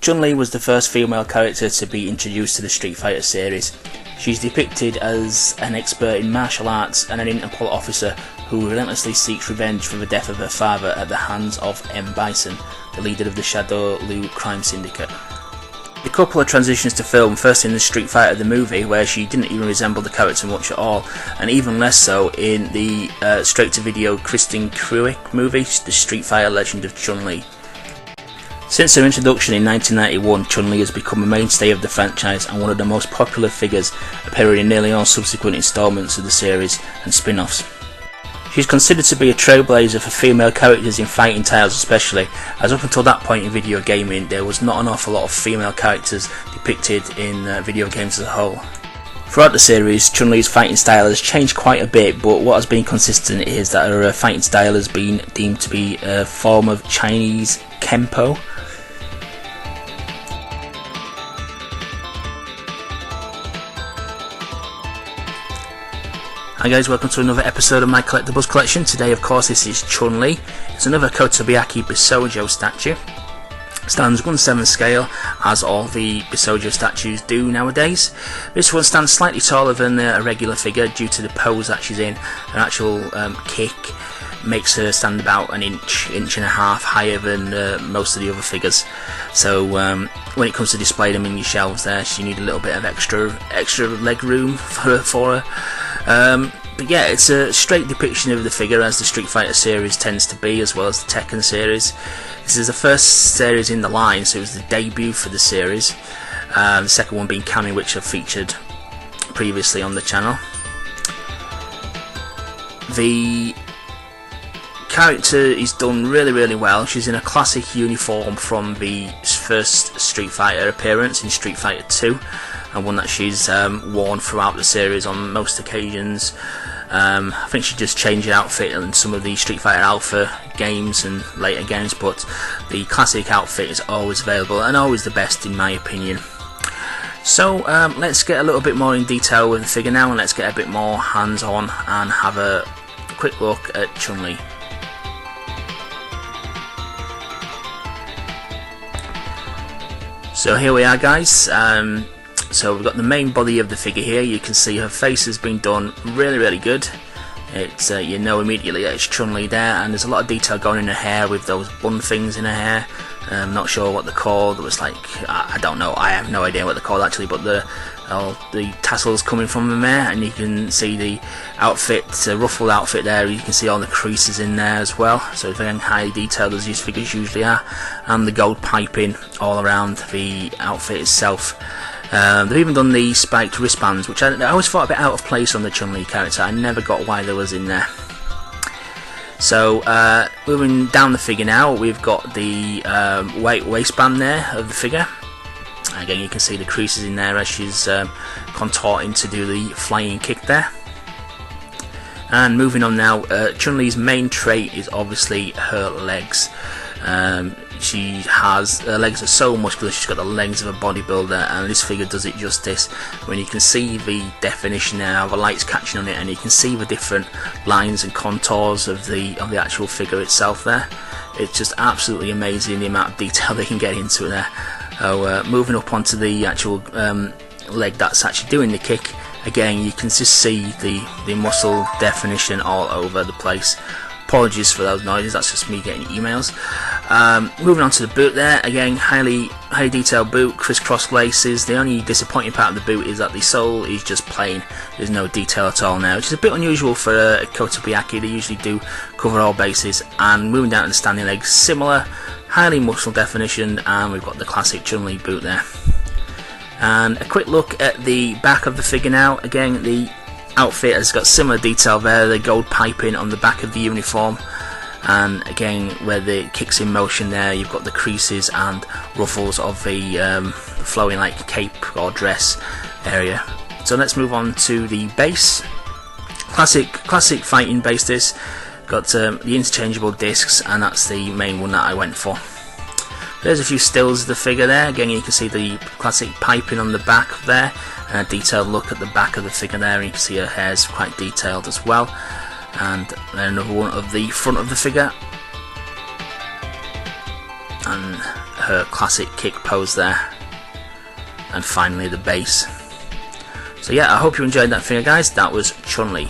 Chun Li was the first female character to be introduced to the Street Fighter series. She's depicted as an expert in martial arts and an Interpol officer who relentlessly seeks revenge for the death of her father at the hands of M. Bison, the leader of the Shadow Lu crime syndicate. The couple of transitions to film, first in the Street Fighter the movie, where she didn't even resemble the character much at all, and even less so in the straight-to-video Kristen Kreuk movie, The Street Fighter Legend of Chun Li. Since her introduction in 1991, Chun Li has become a mainstay of the franchise and one of the most popular figures, appearing in nearly all subsequent installments of the series and spin-offs. She's considered to be a trailblazer for female characters in fighting titles especially, as up until that point in video gaming there was not an awful lot of female characters depicted in video games as a whole. Throughout the series, Chun-Li's fighting style has changed quite a bit, but what has been consistent is that her fighting style has been deemed to be a form of Chinese Kempo. Hi guys, welcome to another episode of my Collectibles collection. Today of course this is Chun Li. It's another Kotobukiya Bishoujo statue. Stands 1/7 scale, as all the Bishoujo statues do nowadays. This one stands slightly taller than a regular figure due to the pose that she's in. An actual kick makes her stand about an inch and a half higher than most of the other figures. So when it comes to displaying them in your shelves there, you need a little bit of extra leg room for her. But yeah, it's a straight depiction of the figure, as the Street Fighter series tends to be, as well as the Tekken series. This is the first series in the line, so it was the debut for the series. The second one being Kami, which I've featured previously on the channel. The character is done really well. She's in a classic uniform from the first Street Fighter appearance in Street Fighter 2, and one that she's worn throughout the series on most occasions. I think she just changed her outfit in some of the Street Fighter Alpha games and later games, but the classic outfit is always available and always the best in my opinion. So let's get a little bit more in detail with the figure now, and let's get a bit more hands-on and have a quick look at Chun Li. So here we are guys, so we've got the main body of the figure here. You can see her face has been done really good. It's you know immediately that it's Chun Li there, and there's a lot of detail going in her hair with those bun things in her hair. I'm not sure what they're called. It was like, I don't know, I have no idea what they're called actually, but the tassels coming from the hair, and you can see the outfit, ruffled outfit there. You can see all the creases in there as well, so very highly detailed as these figures usually are, and the gold piping all around the outfit itself. They've even done the spiked wristbands, which I always thought a bit out of place on the Chun Li character. I never got why there was in there. So moving down the figure now, we've got the waistband there of the figure. Again, you can see the creases in there as she's contorting to do the flying kick there. And moving on now, Chun-Li's main trait is obviously her legs. Her legs are so muscular, she's got the legs of a bodybuilder, and this figure does it justice. When you can see the definition there, how the light's catching on it, and you can see the different lines and contours of the actual figure itself there. It's just absolutely amazing the amount of detail they can get into it there. So moving up onto the actual leg that's actually doing the kick, again you can just see the muscle definition all over the place. Apologies for those noises, that's just me getting emails. Moving on to the boot there, again highly detailed boot, crisscross laces. The only disappointing part of the boot is that the sole is just plain. There's no detail at all now, which is a bit unusual for a Kotobukiya. They usually do cover all bases. And moving down to the standing legs, similar, highly muscle definition, and we've got the classic Chun Li boot there. And a quick look at the back of the figure now. Again, the outfit has got similar detail there, the gold piping on the back of the uniform, and again where the kicks in motion there, you've got the creases and ruffles of the flowing like cape or dress area. So let's move on to the base. Classic fighting base. This got the interchangeable discs, and that's the main one that I went for. There's a few stills of the figure there. Again, you can see the classic piping on the back there, and a detailed look at the back of the figure there, and you can see her hair's quite detailed as well. And then another one of the front of the figure. and her classic kick pose there, and finally the base. So yeah, I hope you enjoyed that figure, guys. That was Chun Li.